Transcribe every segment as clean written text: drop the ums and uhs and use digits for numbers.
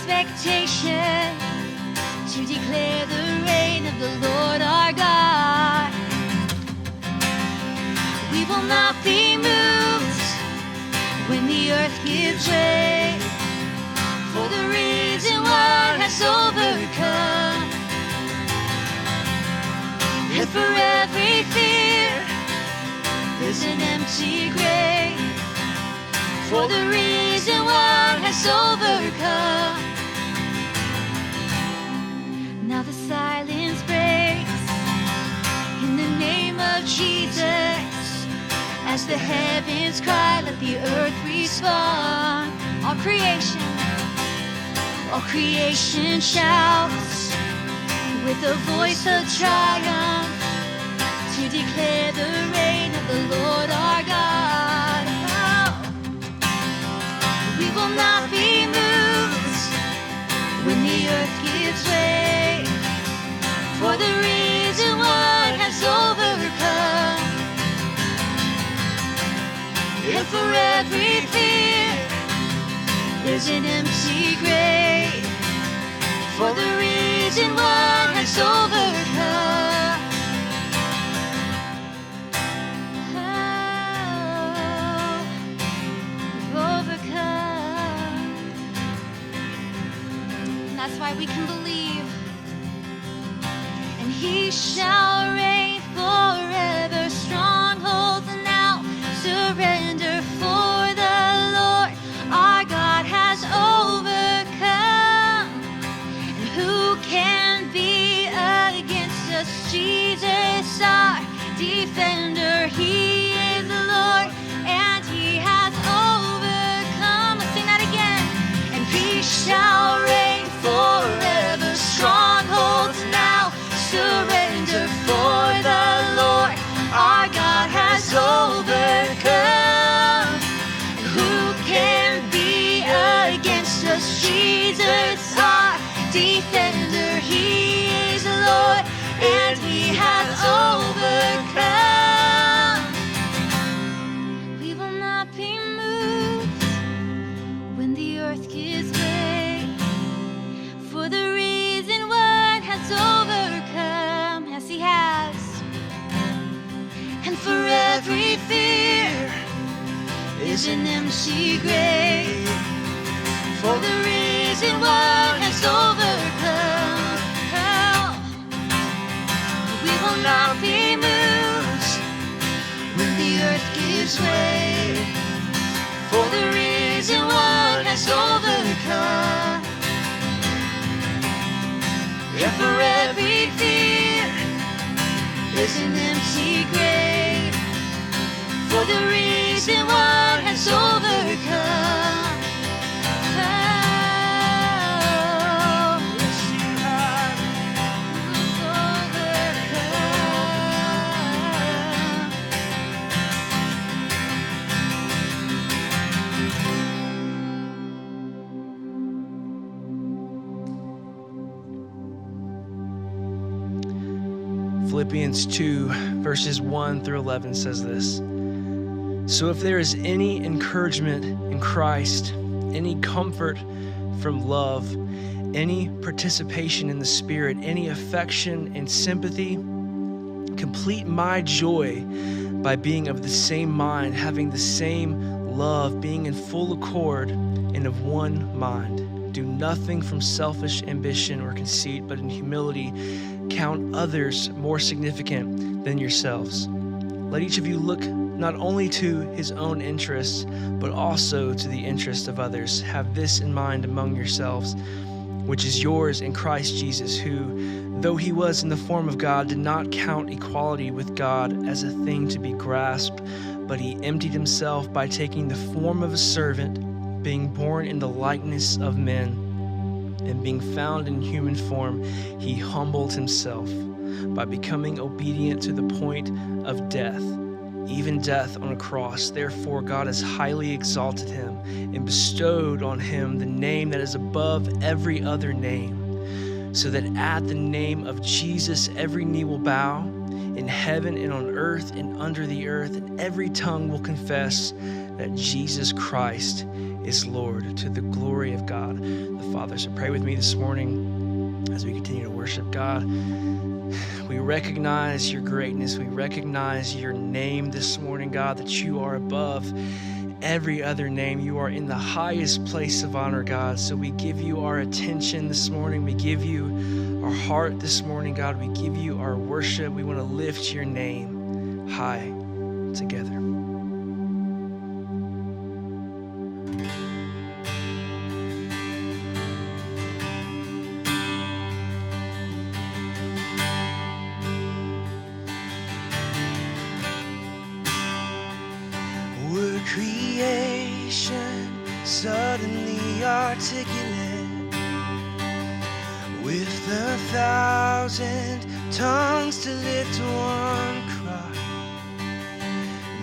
expectation to declare the reign of the Lord our God. We will not be moved when the earth gives way, for the risen one has overcome. And for every fear, there's an empty grave, for the risen one has overcome. Now the silence breaks in the name of Jesus, as the heavens cry, let the earth respond. All creation shouts with a voice of triumph to declare the reign of the Lord our God. Oh, we will not be moved when the earth gives way, for the risen one has overcome. And for every fear, there's an empty grave, for the risen one has overcome. Oh, we've overcome. And that's why we can believe. And he shall reign forever, strongholds now surrender, for the Lord our God has overcome. And who can be against us? Jesus our defender, he is the Lord and he has overcome. Let's sing that again. And he shall reign forever, strongholds now surrender, for the Lord our God has overcome. Who can be against us? Jesus our defender, he is the Lord and he has overcome. We will not be moved when the earth gives way, for the risen one has overcome, as he has. And for every fear is an empty grave, for the risen one has overcome. Oh, we will not be moved when the earth gives way, for the risen one has overcome. And for every fear is an empty grave, for the risen one has overcome. Oh, yes, you have overcome. Philippians 2, verses 1 through 11 says this. So if there is any encouragement in Christ, any comfort from love, any participation in the Spirit, any affection and sympathy, complete my joy by being of the same mind, having the same love, being in full accord and of one mind. Do nothing from selfish ambition or conceit, but in humility count others more significant than yourselves. Let each of you look not only to his own interests, but also to the interest of others. Have this in mind among yourselves, which is yours in Christ Jesus, who, though he was in the form of God, did not count equality with God as a thing to be grasped, but he emptied himself by taking the form of a servant, being born in the likeness of men, and being found in human form, he humbled himself by becoming obedient to the point of death, even death on a cross. Therefore God has highly exalted him and bestowed on him the name that is above every other name, so that at the name of Jesus every knee will bow, in heaven and on earth and under the earth, and every tongue will confess that Jesus Christ is Lord, to the glory of God the Father. So pray with me this morning as we continue to worship God. We recognize your greatness. We recognize your name this morning, God, that you are above every other name. You are in the highest place of honor, God. So we give you our attention this morning. We give you our heart this morning, God. We give you our worship. We want to lift your name high together. Creation suddenly articulate with 1,000 tongues to lift one cry.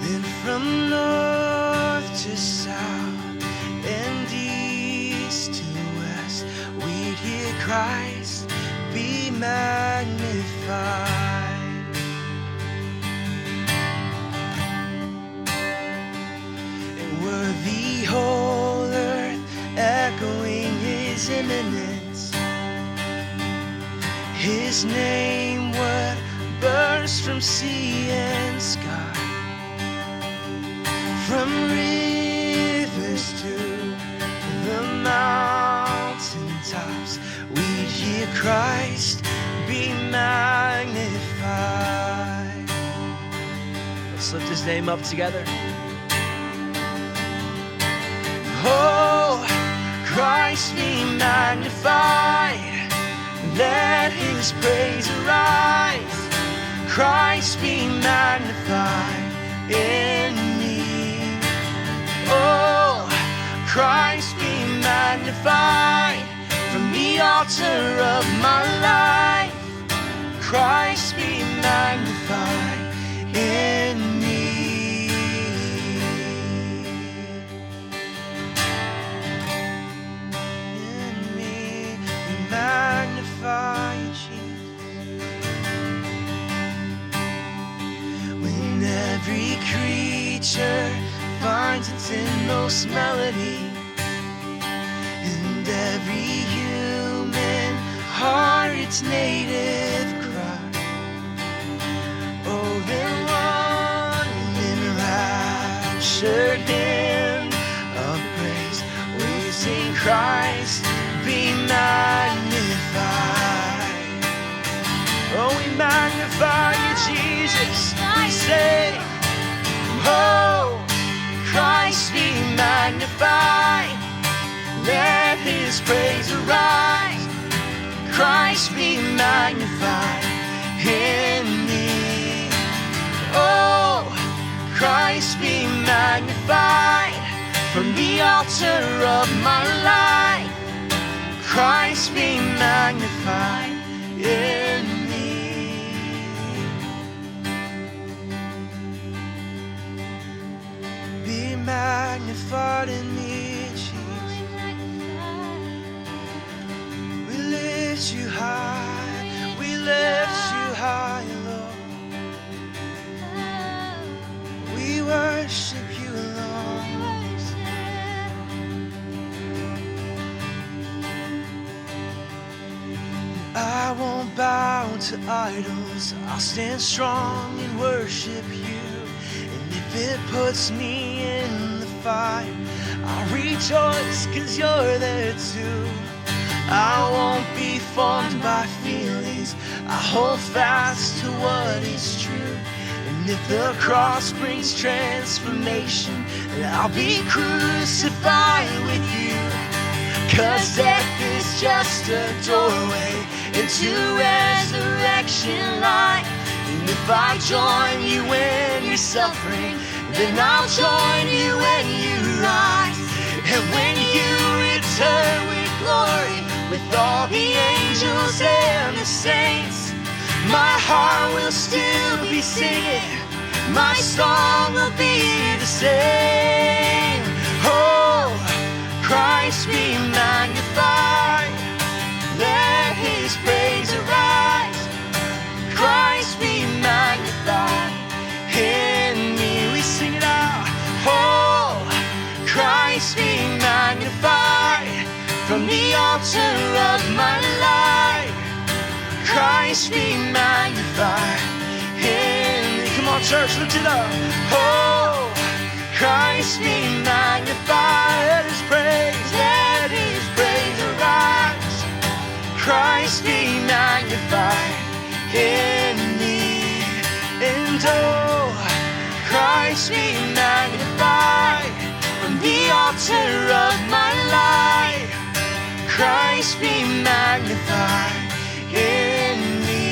Then from north to south and east to west, we'd hear Christ be magnified. Were the whole earth echoing his imminence, his name would burst from sea and sky, from rivers to the mountain tops, we'd hear Christ be magnified. Let's lift his name up together. Oh, Christ be magnified, let his praise arise. Christ be magnified in me. Oh, Christ be magnified from the altar of my life. Christ be magnified in me. Magnify you, Jesus. When every creature finds its inmost melody, and every human heart its native cry, oh, then one enraptured hymn of praise we sing, Christ be magnified. Oh, we magnify you, Jesus. We say, oh, Christ be magnified, let his praise arise. Christ be magnified in me. Oh, Christ be magnified from the altar of my life. Christ be magnified in me. Be magnified in me, Jesus. We lift you high, we lift you high, Lord. We worship you alone. I won't bow to idols, I'll stand strong and worship you. And if it puts me in the fire, I'll rejoice 'cause you're there too. I won't be formed by feelings, I hold fast to what is true. And if the cross brings transformation, then I'll be crucified with you. 'Cause death is just a doorway into resurrection life. And if I join you when you're suffering, then I'll join you when you rise. And when you return with glory, with all the angels and the saints, my heart will still be singing, my song will be the same. Oh, Christ be magnified, let his praise arise. Christ be magnified. altar of my life. Christ be magnified in me. Come on, church, lift it up. Oh, Christ be magnified. Let his praise arise. Christ be magnified in me. And oh, Christ be magnified from the altar of my life. Christ be magnified in me.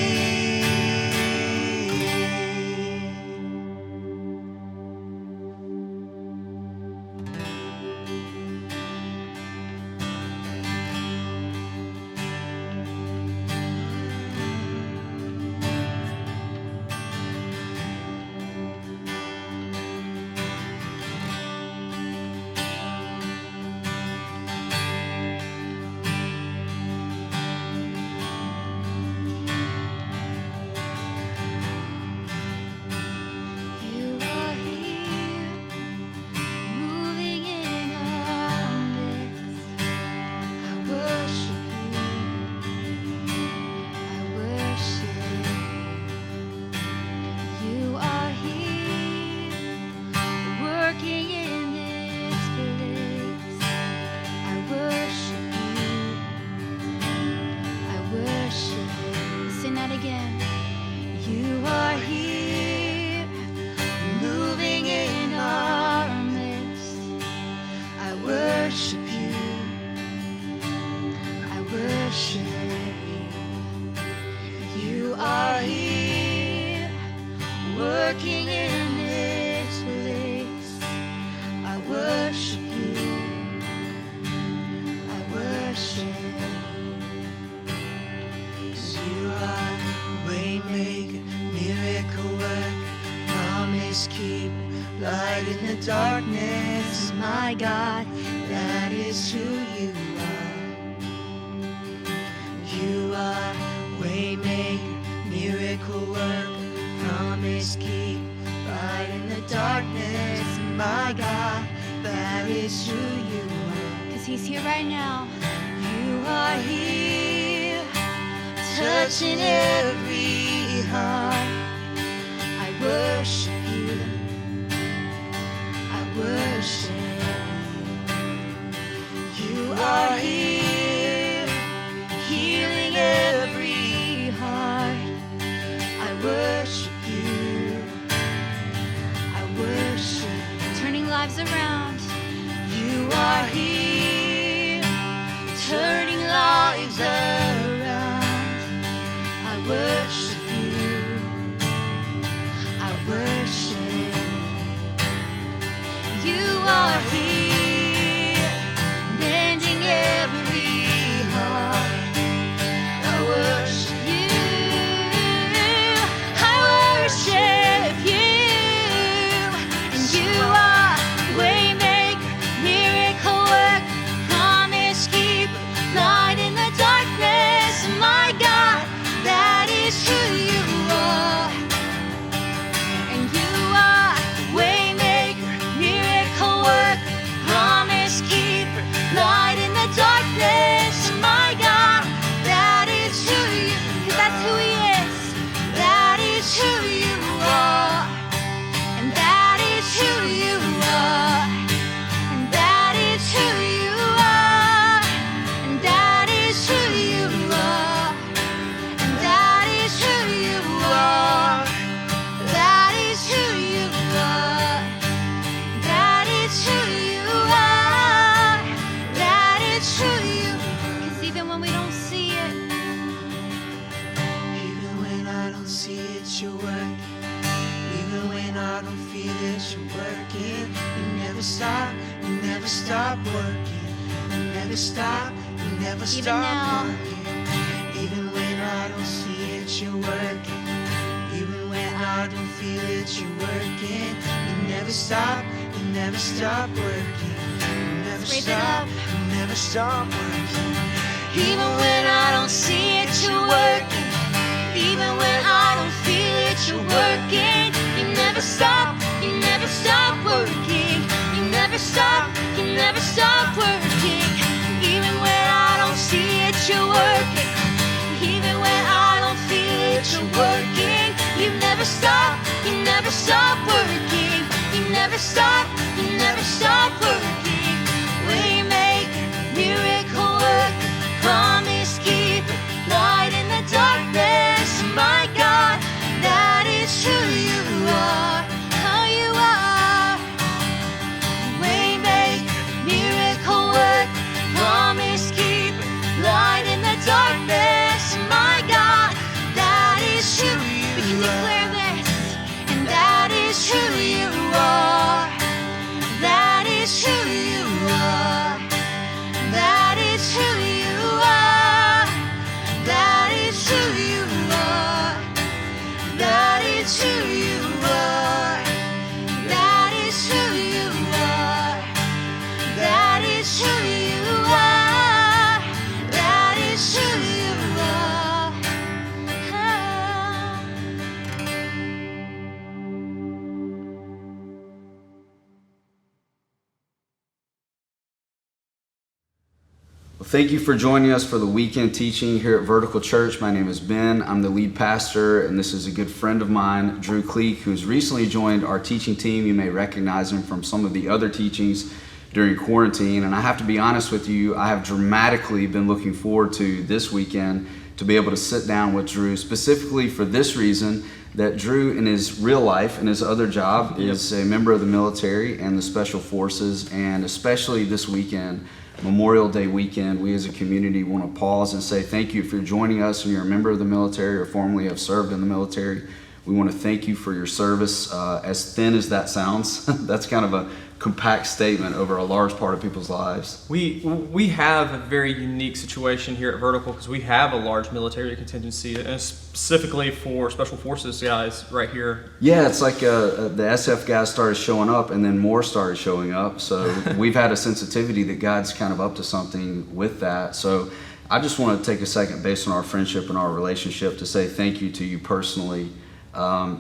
Working in this place, I worship you. I worship you. 'Cause you are waymaker, miracle work, promise keep, light in the darkness. My God, that is who you are. You are waymaker, miracle work, promise keep, light in the darkness. My God, that is who you are. 'Cause he's here right now. You are here, touching every heart. I worship you. I worship you. You are here, healing every heart. I worship you. I worship. Turning lives around. You are here, turning lives around. I worship you. I worship. You are here, mending every heart. I worship you. I worship you. And you are waymaker, miracle work, promise keep, light in the darkness. My God, that is who you are. And you are waymaker, miracle work, promise keeper, light in the darkness. My God, that is who you. 'Cause that's who he is. That is who you are. And that is who you are. And that is who you are. And that is who you are. And that is who you are. That is who you are. That is who you are. That is who you. 'Cause even when we don't see it, even when I don't see it, you're working. Even when I don't feel it, you're working. You never stop. You never stop working. You never stop. You never Even stop now. working. Even when I don't see it, you're working. Even when I don't feel it, you're working. You never stop. You never stop working. You never Raise it stop. up. You never stop working. Even when I don't see it, you're working. Even when I don't feel it, you're working. You never stop. You never stop working. You never stop. You never stop working. Even when I don't see stop working. You never stop working. Waymaker, miracle worker, promise keeper, light in the darkness. My God, that is who you are, how you are. Waymaker, miracle worker, promise keeper, light in the darkness. My God, that is who you are. We can declare this, and that is who you are. That is who you are. That is who you are. That is who you are. That is who you are. That is who you are. That is who you are. That is who you are. Well, thank you for joining us for the weekend teaching here at Vertical Church. My name is Ben. I'm the lead pastor, and this is a good friend of mine, Drew Cleek, who's recently joined our teaching team. You may recognize him from some of the other teachings during quarantine. And I have to be honest with you, I have dramatically been looking forward to this weekend to be able to sit down with Drew, specifically for this reason, that Drew in his real life and his other job is a member of the military and the Special Forces, and especially this weekend, Memorial Day weekend, we as a community want to pause and say thank you if you're joining us and you're a member of the military or formerly have served in the military. We want to thank you for your service. As thin as that sounds, that's kind of a compact statement over a large part of people's lives. We have a very unique situation here at Vertical because we have a large military contingency, and specifically for Special Forces guys right here. Yeah, it's like the SF guys started showing up and then more started showing up. So we've had a sensitivity that God's kind of up to something with that. So I just want to take a second based on our friendship and our relationship to say thank you to you personally.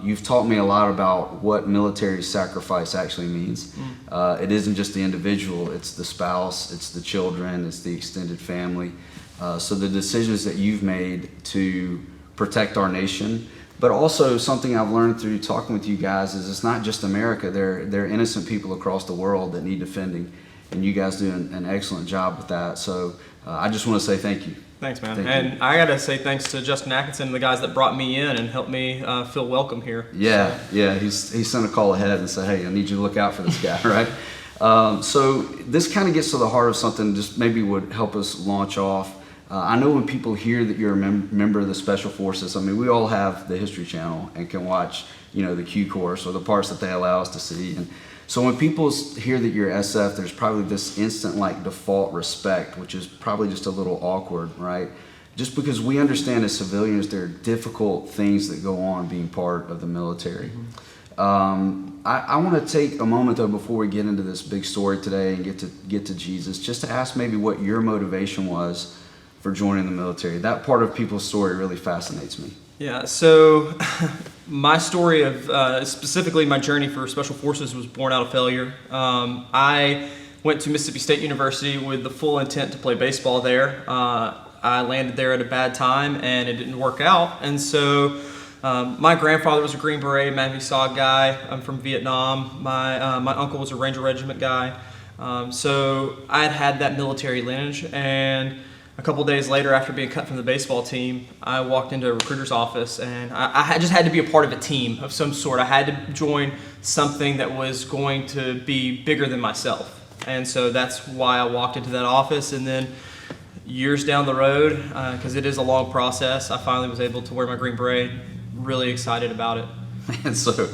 You've taught me a lot about what military sacrifice actually means. It isn't just the individual, it's the spouse, it's the children, it's the extended family. So the decisions that you've made to protect our nation, but also something I've learned through talking with you guys is it's not just America, there are innocent people across the world that need defending, and you guys do an excellent job with that. So I just want to say thank you. Thanks, man. Thank and you. I got to say thanks to Justin Atkinson and the guys that brought me in and helped me feel welcome here. Yeah, he sent a call ahead and said, hey, I need you to look out for this guy, right? So this kind of gets to the heart of something just maybe would help us launch off. I know when people hear that you're a member of the Special Forces, I mean, we all have the History Channel and can watch, the Q course or the parts that they allow us to see. And so when people hear that you're SF, there's probably this instant default respect, which is probably just a little awkward, right? Just because we understand as civilians there are difficult things that go on being part of the military. I want to take a moment though before we get into this big story today and get to Jesus, just to ask maybe what your motivation was for joining the military. That part of people's story really fascinates me. Yeah, so my story of specifically my journey for Special Forces was born out of failure. I went to Mississippi State University with the full intent to play baseball there. I landed there at a bad time and it didn't work out. And so my grandfather was a Green Beret, Mavisog guy. I'm from Vietnam. My uncle was a Ranger Regiment guy. So I had that military lineage, and a couple days later, after being cut from the baseball team, I walked into a recruiter's office, and I just had to be a part of a team of some sort. I had to join something that was going to be bigger than myself. And so that's why I walked into that office. And then years down the road, because it is a long process, I finally was able to wear my Green Beret. Really excited about it. And so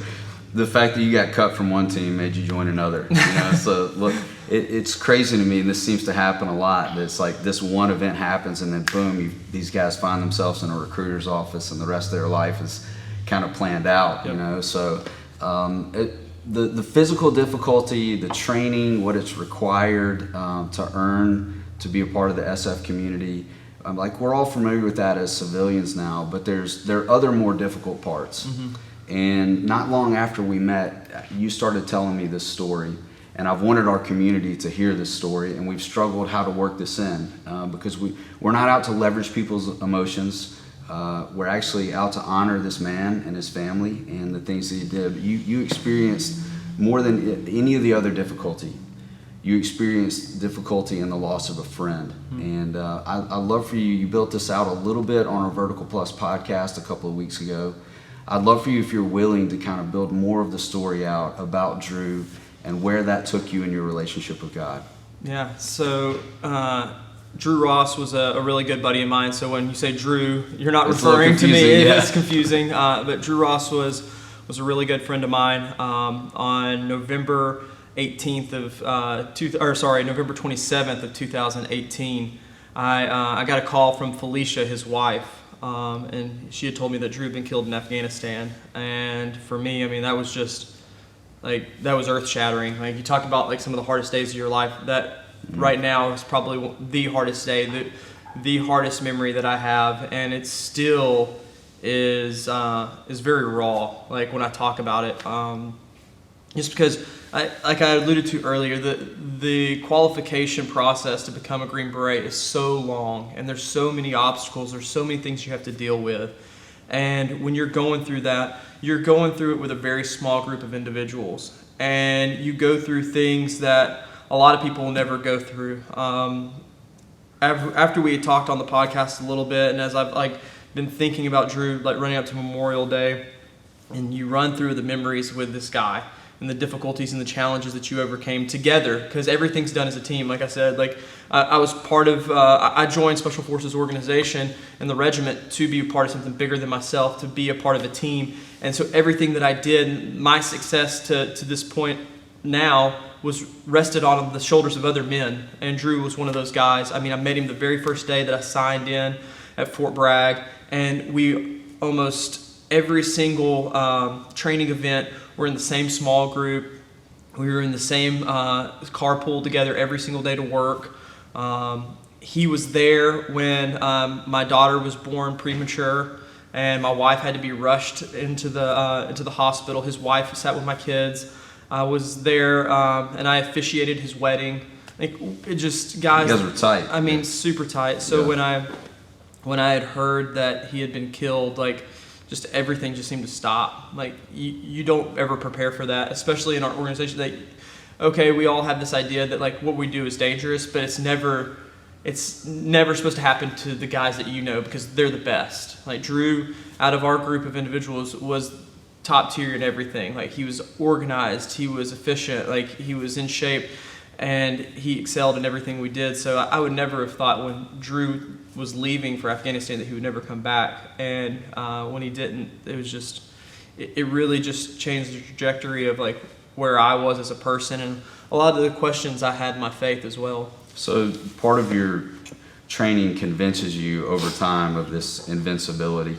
the fact that you got cut from one team made you join another. So look, it's crazy to me, and this seems to happen a lot. That it's like this one event happens, and then boom, these guys find themselves in a recruiter's office, and the rest of their life is kind of planned out. Yep. So the physical difficulty, the training, what it's required to earn to be a part of the SF community. We're all familiar with that as civilians now, but there are other more difficult parts. Mm-hmm. And not long after we met, you started telling me this story, and I've wanted our community to hear this story, and we've struggled how to work this in because we're not out to leverage people's emotions. we're actually out to honor this man and his family and the things that he did. You experienced more than any of the other difficulty. You experienced difficulty in the loss of a friend. And I love for you, you built this out a little bit on our Vertical Plus podcast a couple of weeks ago. I'd love for you, if you're willing, to kind of build more of the story out about Drew and where that took you in your relationship with God. Yeah, so Drew Ross was a really good buddy of mine. So when you say Drew, you're not referring to me. It is confusing. But Drew Ross was a really good friend of mine. On November 18th November 27th of 2018, I got a call from Felicia, his wife. And she had told me that Drew had been killed in Afghanistan. And for me, I mean, that was just that was earth shattering. Like, you talk about like some of the hardest days of your life. That right now is probably the hardest day, the hardest memory that I have. And it still is very raw. Like, when I talk about it, just because like I alluded to earlier, the qualification process to become a Green Beret is so long, and there's so many obstacles, there's so many things you have to deal with. And when you're going through that, you're going through it with a very small group of individuals, and you go through things that a lot of people will never go through. After we had talked on the podcast a little bit, and as I've been thinking about Drew, running up to Memorial Day, and you run through the memories with this guy, and the difficulties and the challenges that you overcame together, because everything's done as a team. Like I said, I was part of, I joined Special Forces organization and the regiment to be a part of something bigger than myself, to be a part of a team. And so everything that I did, my success to this point now, was rested on the shoulders of other men. And Drew was one of those guys. I mean, I met him the very first day that I signed in at Fort Bragg, and we almost every single training event, we're in the same small group. We were in the same carpool together every single day to work. He was there when my daughter was born premature, and my wife had to be rushed into the hospital. His wife sat with my kids. I was there, and I officiated his wedding. Guys, you guys were tight. I mean, super tight. So when I had heard that he had been killed, just everything just seemed to stop. You don't ever prepare for that, especially in our organization. We all have this idea that what we do is dangerous, but it's never supposed to happen to the guys that you know, because they're the best. Drew, out of our group of individuals, was top tier in everything. He was organized, he was efficient, he was in shape, and he excelled in everything we did. So I would never have thought when Drew was leaving for Afghanistan that he would never come back. And when he didn't, it was just, it really just changed the trajectory of where I was as a person, and a lot of the questions I had in my faith as well. So part of your training convinces you over time of this invincibility.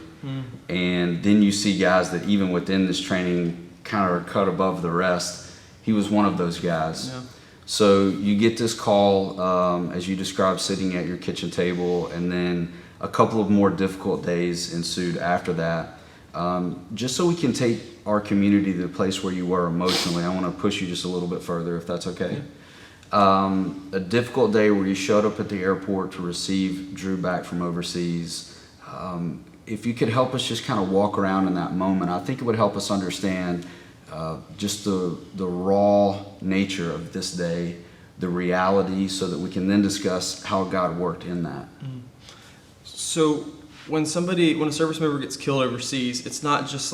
And then you see guys that even within this training kind of are cut above the rest. He was one of those guys. Yeah. So you get this call, as you described, sitting at your kitchen table, and then a couple of more difficult days ensued after that. Just so we can take our community to the place where you were emotionally, I want to push you just a little bit further, if that's okay. Yeah. A difficult day where you showed up at the airport to receive Drew back from overseas. If you could help us just kind of walk around in that moment, I think it would help us understand just the raw nature of this day, the reality, so that we can then discuss how God worked in that. So when a service member gets killed overseas, it's not just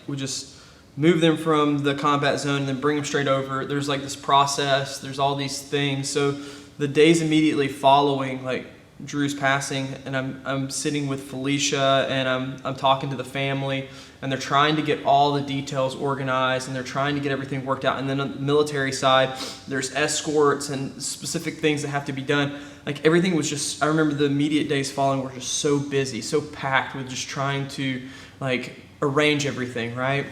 we just move them from the combat zone and then bring them straight over. There's this process, there's all these things. So the days immediately following Drew's passing, and I'm sitting with Felicia, and I'm talking to the family, and they're trying to get all the details organized, and they're trying to get everything worked out. And then on the military side, there's escorts and specific things that have to be done. Everything was just, I remember the immediate days following were just so busy, so packed with just trying to arrange everything, right?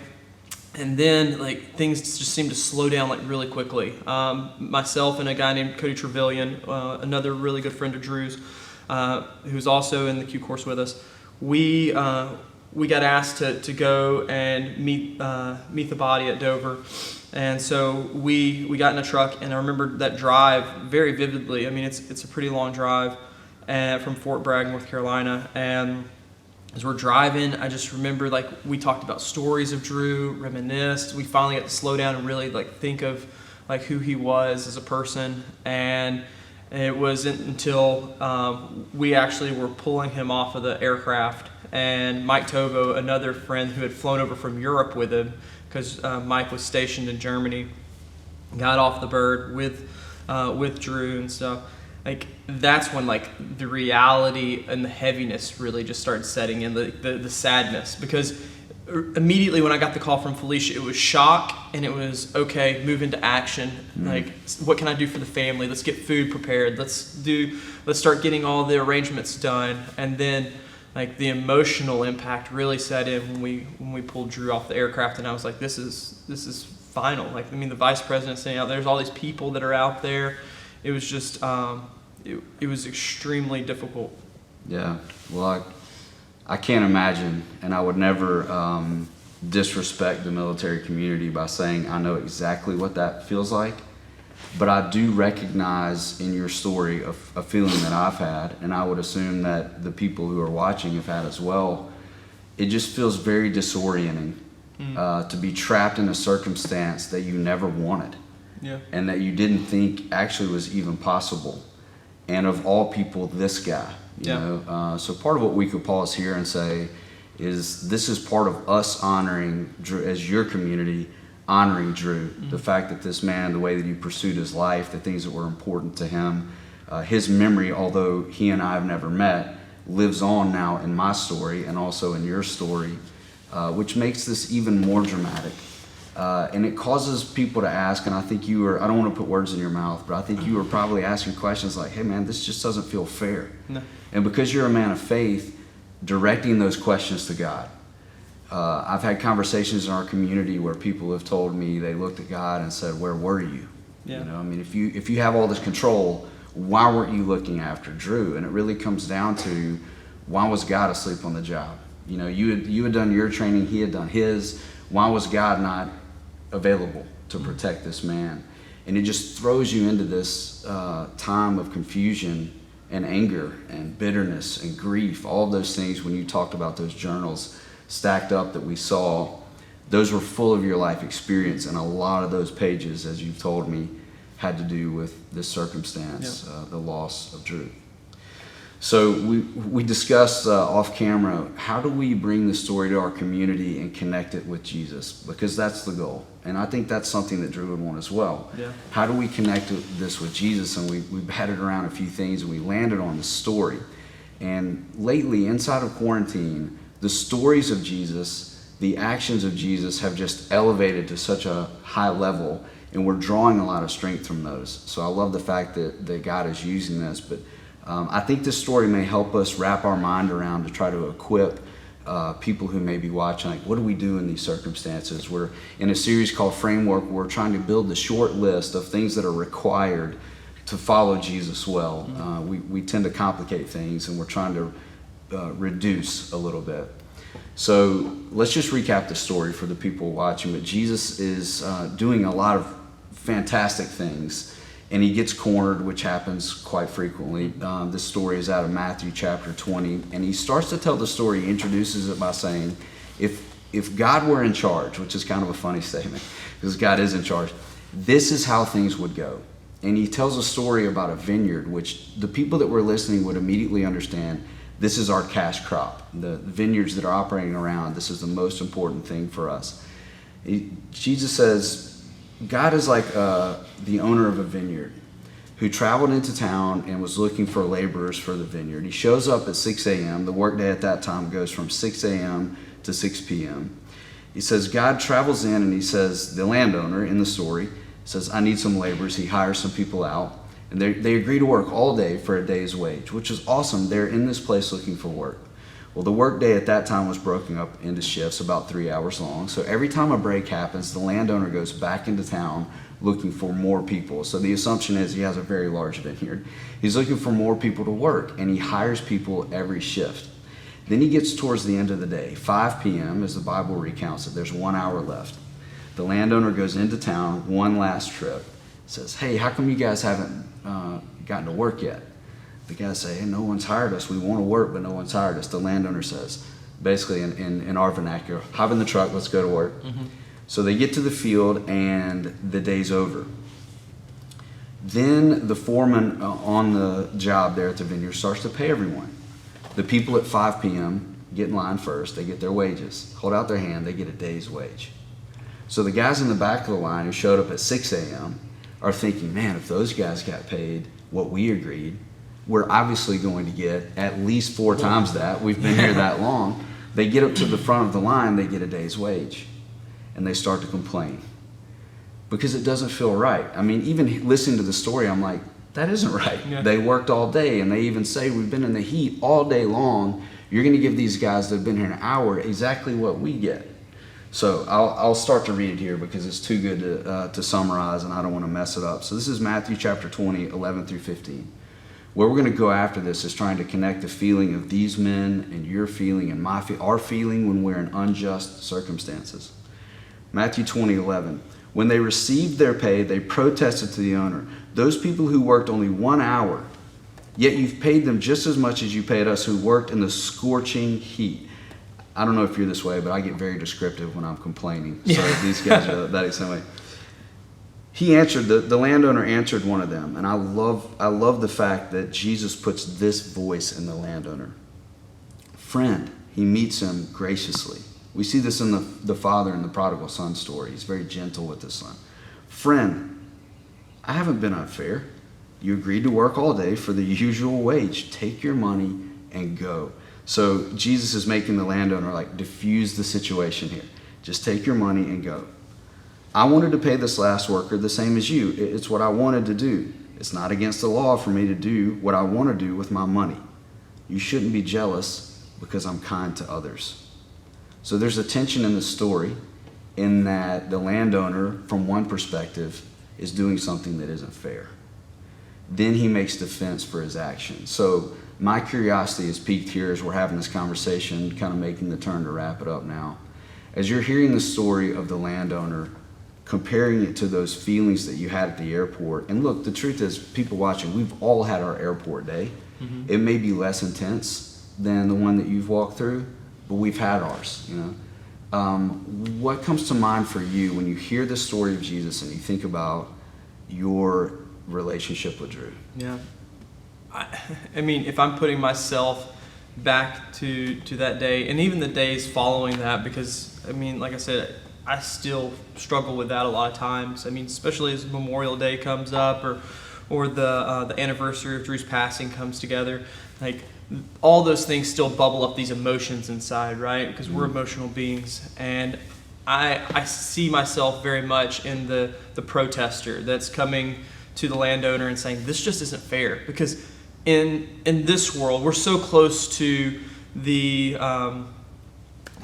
And then things just seemed to slow down really quickly. Myself and a guy named Cody Trevelyan, another really good friend of Drew's, who's also in the Q course with us, we got asked to go and meet the body at Dover. And so we got in a truck, and I remember that drive very vividly. I mean, it's a pretty long drive from Fort Bragg, North Carolina, and as we're driving, I just remember like we talked about stories of Drew, reminisced. We finally got to slow down and really like think of like who he was as a person. And it wasn't until we actually were pulling him off of the aircraft, and Mike Tovo, another friend who had flown over from Europe with him, because Mike was stationed in Germany, got off the bird with Drew and stuff. Like that's when like the reality and the heaviness really just started setting in, the sadness, because immediately when I got the call from Felicia, it was shock, and it was okay, move into action. Like, what can I do for the family? Let's get food prepared. Let's start getting all the arrangements done. And then like the emotional impact really set in when we pulled Drew off the aircraft, and I was like, this is final. Like, I mean, the vice president's saying out there's all these people that are out there. It was just it was extremely difficult. Yeah. Well, I can't imagine, and I would never disrespect the military community by saying I know exactly what that feels like, but I do recognize in your story a feeling that I've had, and I would assume that the people who are watching have had as well. It just feels very disorienting to be trapped in a circumstance that you never wanted, and that you didn't think actually was even possible. And of all people, this guy. You know, so part of what we could pause here and say is this is part of us honoring Drew, as your community, honoring Drew. The fact that this man, the way that he pursued his life, the things that were important to him, his memory, although he and I have never met, lives on now in my story and also in your story, which makes this even more dramatic. And it causes people to ask, and I think you were, I don't want to put words in your mouth, but I think you were probably asking questions like, hey man, this just doesn't feel fair. No. And because you're a man of faith, directing those questions to God. I've had conversations in our community where people have told me they looked at God and said, where were you? You know, I mean, if you have all this control, why weren't you looking after Drew? And it really comes down to, why was God asleep on the job? You know, you had done your training, he had done his. Why was God not available to protect this man? And it just throws you into this time of confusion and anger and bitterness and grief. All of those things, when you talked about those journals stacked up that we saw, those were full of your life experience, and a lot of those pages, as you've told me, had to do with this circumstance, the loss of Drew. So we discussed off camera, how do we bring the story to our community and connect it with Jesus? Because that's the goal. And I think that's something that Drew would want as well. Yeah. How do we connect this with Jesus? And we batted around a few things, and we landed on the story. And lately, inside of quarantine, the stories of Jesus, the actions of Jesus have just elevated to such a high level, and we're drawing a lot of strength from those. So I love the fact that God is using this, but I think this story may help us wrap our mind around to try to equip people who may be watching, like, what do we do in these circumstances? We're in a series called Framework, where we're trying to build the short list of things that are required to follow Jesus well. We tend to complicate things, and we're trying to reduce a little bit. So let's just recap the story for the people watching. But Jesus is doing a lot of fantastic things, and he gets cornered, which happens quite frequently. This story is out of Matthew chapter 20, and he starts to tell the story. He introduces it by saying, if God were in charge, which is kind of a funny statement, because God is in charge, this is how things would go. And he tells a story about a vineyard, which the people that were listening would immediately understand, this is our cash crop. The vineyards that are operating around, this is the most important thing for us. Jesus says, God is like the owner of a vineyard who traveled into town and was looking for laborers for the vineyard. He shows up at 6 a.m. The workday at that time goes from 6 a.m. to 6 p.m. He says God travels in, and he says, the landowner in the story says, I need some laborers. He hires some people out, and they agree to work all day for a day's wage, which is awesome. They're in this place looking for work. Well, the workday at that time was broken up into shifts about 3 hours long. So every time a break happens, the landowner goes back into town looking for more people. So the assumption is he has a very large vineyard. He's looking for more people to work, and he hires people every shift. Then he gets towards the end of the day, 5 p.m., as the Bible recounts it. There's 1 hour left. The landowner goes into town one last trip, says, hey, how come you guys haven't gotten to work yet? The guys say, hey, no one's hired us. We want to work, but no one's hired us. The landowner says, basically in our vernacular. Hop in the truck, let's go to work. So they get to the field and the day's over. Then the foreman on the job there at the vineyard starts to pay everyone. The people at 5 p.m. get in line first. They get their wages. Hold out their hand. They get a day's wage. So the guys in the back of the line who showed up at 6 a.m. are thinking, man, if those guys got paid what we agreed, we're obviously going to get at least 4 times that. We've been here that long. They get up to the front of the line. They get a day's wage. And they start to complain. Because it doesn't feel right. I mean, even listening to the story, I'm like, that isn't right. Yeah. They worked all day, and they even say, we've been in the heat all day long. You're going to give these guys that have been here an hour exactly what we get. So I'll start to read it here because it's too good to summarize, and I don't want to mess it up. So this is Matthew chapter 20, 11 through 15. Where we're going to go after this is trying to connect the feeling of these men and your feeling and our feeling when we're in unjust circumstances. Matthew 20, 11. When they received their pay, they protested to the owner, those people who worked only 1 hour, yet you've paid them just as much as you paid us who worked in the scorching heat. I don't know if you're this way, but I get very descriptive when I'm complaining. So these guys are that same way. He answered, the landowner answered one of them, and I love the fact that Jesus puts this voice in the landowner. Friend, he meets him graciously. We see this in the father and the prodigal son story. He's very gentle with his son. Friend, I haven't been unfair. You agreed to work all day for the usual wage. Take your money and go. So Jesus is making the landowner diffuse the situation here. Just take your money and go. I wanted to pay this last worker the same as you. It's what I wanted to do. It's not against the law for me to do what I want to do with my money. You shouldn't be jealous because I'm kind to others. So there's a tension in the story in that the landowner, from one perspective, is doing something that isn't fair. Then he makes defense for his actions. So my curiosity is piqued here as we're having this conversation, kind of making the turn to wrap it up now. As you're hearing the story of the landowner, comparing it to those feelings that you had at the airport, and look, the truth is, people watching, we've all had our airport day. It may be less intense than the one that you've walked through, but we've had ours, What comes to mind for you when you hear the story of Jesus and you think about your relationship with Drew? Yeah. I mean, if I'm putting myself back to that day, and even the days following that, because, I mean, like I said, I still struggle with that a lot of times. I mean, especially as Memorial Day comes up or the anniversary of Drew's passing comes together, all those things still bubble up these emotions inside, right? Because we're emotional beings. And I see myself very much in the protester that's coming to the landowner and saying, this just isn't fair. Because in this world, we're so close to the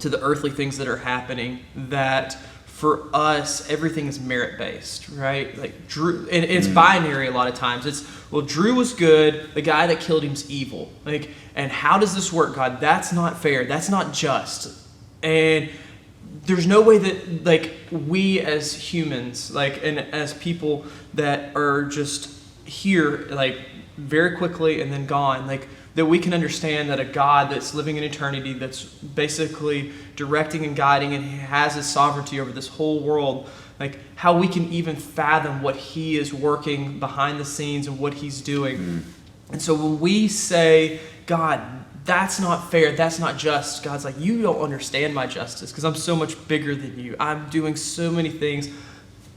earthly things that are happening that for us, everything is merit-based, right? Drew, and it's binary a lot of times. It's, well, Drew was good, the guy that killed him's evil. And how does this work, God? That's not fair. That's not just. And there's no way that, we as humans, and as people that are just here, very quickly and then gone, that we can understand that a God that's living in eternity, that's basically directing and guiding, and he has his sovereignty over this whole world, how we can even fathom what he is working behind the scenes and what he's doing. And so when we say, God, that's not fair, that's not just, God's like, you don't understand my justice because I'm so much bigger than you. I'm doing so many things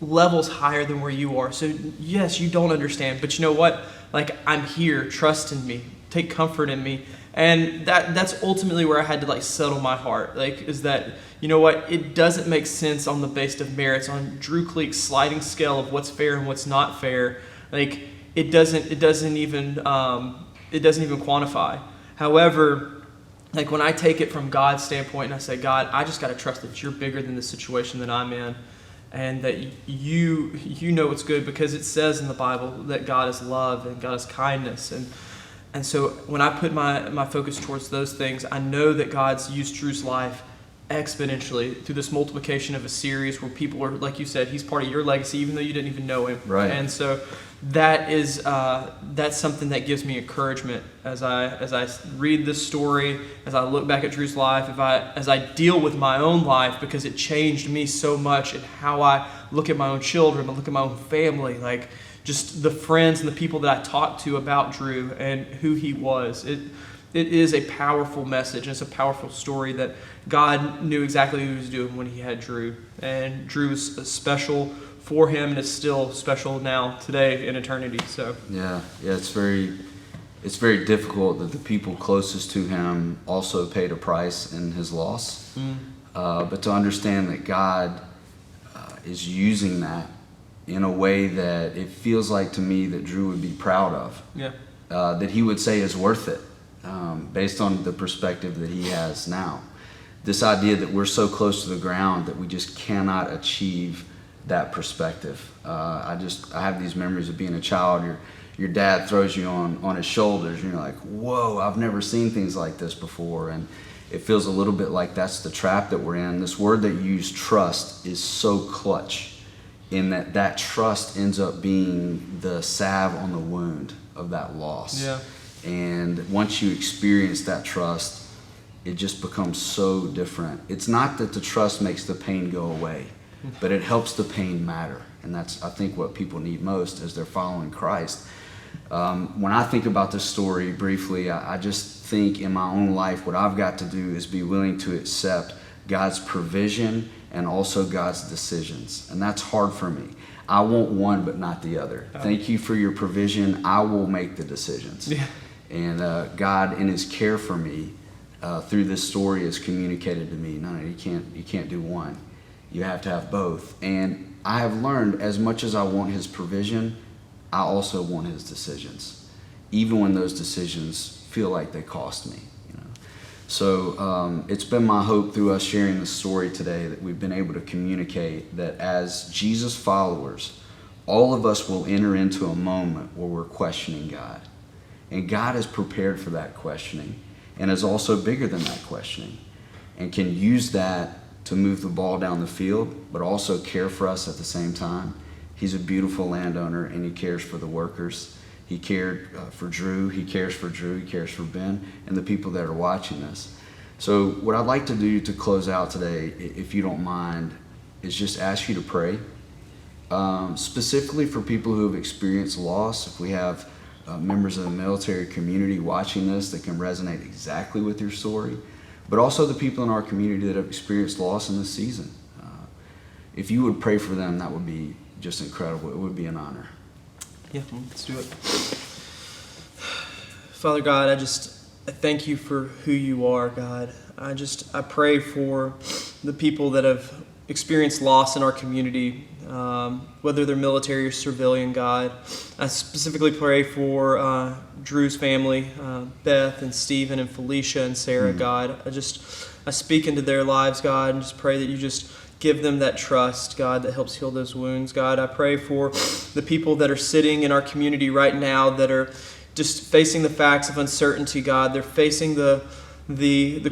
levels higher than where you are. So yes, you don't understand, but you know what? I'm here, trust in me, take comfort in me. And that's ultimately where I had to settle my heart. Is that, you know what, it doesn't make sense on the basis of merits, on Drew Cleek's sliding scale of what's fair and what's not fair. It doesn't even quantify. However, when I take it from God's standpoint and I say, God, I just got to trust that you're bigger than the situation that I'm in, and that you know what's good, because it says in the Bible that God is love and God is kindness. And so when I put my focus towards those things, I know that God's used Drew's life exponentially through this multiplication of a series where people are, like you said, he's part of your legacy, even though you didn't even know him. Right. And so that's something that gives me encouragement as I read this story, as I look back at Drew's life, as I deal with my own life, because it changed me so much in how I look at my own children, I look at my own family, like just the friends and the people that I talked to about Drew and who he was. It is a powerful message, and it's a powerful story that God knew exactly what he was doing when he had Drew. And Drew was special for him, and is still special now, today, in eternity. So yeah, it's very difficult that the people closest to him also paid a price in his loss. But to understand that God is using that in a way that it feels like to me that Drew would be proud of. Yeah. That he would say is worth it. Based on the perspective that he has now. This idea that we're so close to the ground that we just cannot achieve that perspective. I have these memories of being a child. Your dad throws you on his shoulders and you're like, whoa, I've never seen things like this before. And it feels a little bit like that's the trap that we're in. This word that you use, trust, is so clutch in that trust ends up being the salve on the wound of that loss. Yeah. And once you experience that trust, it just becomes so different. It's not that the trust makes the pain go away, but it helps the pain matter. And that's, I think, what people need most as they're following Christ. When I think about this story briefly, I just think in my own life, what I've got to do is be willing to accept God's provision and also God's decisions. And that's hard for me. I want one, but not the other. Thank you for your provision. I will make the decisions. Yeah. And God, in his care for me, through this story, has communicated to me, no, you can't do one. You have to have both. And I have learned, as much as I want his provision, I also want his decisions, even when those decisions feel like they cost me. So it's been my hope through us sharing this story today that we've been able to communicate that as Jesus followers, all of us will enter into a moment where we're questioning God. And God is prepared for that questioning and is also bigger than that questioning and can use that to move the ball down the field, but also care for us at the same time. He's a beautiful landowner, and he cares for the workers. He cared for Drew. He cares for Drew. He cares for Ben and the people that are watching this. So what I'd like to do to close out today, if you don't mind, is just ask you to pray. Specifically for people who have experienced loss. If we have members of the military community watching this that can resonate exactly with your story, but also the people in our community that have experienced loss in this season. If you would pray for them, that would be just incredible. It would be an honor. Yeah, let's do it. Father God, I thank you for who you are, God. I pray for the people that have experienced loss in our community, whether they're military or civilian, God. I specifically pray for Drew's family, Beth and Stephen and Felicia and Sarah, God. I speak into their lives, God, and just pray that you just give them that trust, God, that helps heal those wounds. God, I pray for the people that are sitting in our community right now that are just facing the facts of uncertainty, God. They're facing the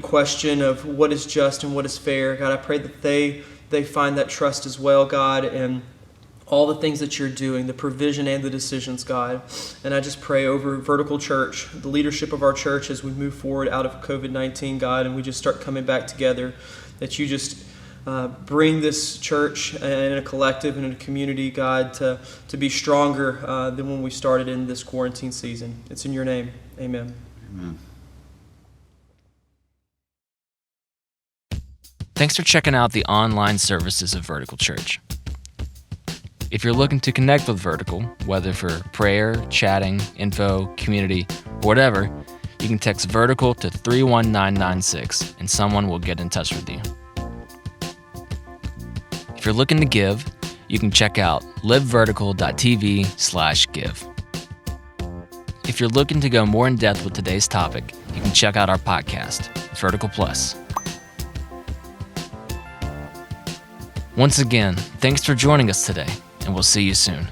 question of what is just and what is fair. God, I pray that they find that trust as well, God, and all the things that you're doing, the provision and the decisions, God. And I just pray over Vertical Church, the leadership of our church as we move forward out of COVID-19, God, and we just start coming back together, that you just bring this church and a collective and a community, God, to be stronger than when we started in this quarantine season. It's in your name. Amen. Amen. Thanks for checking out the online services of Vertical Church. If you're looking to connect with Vertical, whether for prayer, chatting, info, community, or whatever, you can text Vertical to 31996 and someone will get in touch with you. If you're looking to give, you can check out livevertical.tv/give. If you're looking to go more in depth with today's topic, you can check out our podcast, Vertical Plus. Once again, thanks for joining us today, and we'll see you soon.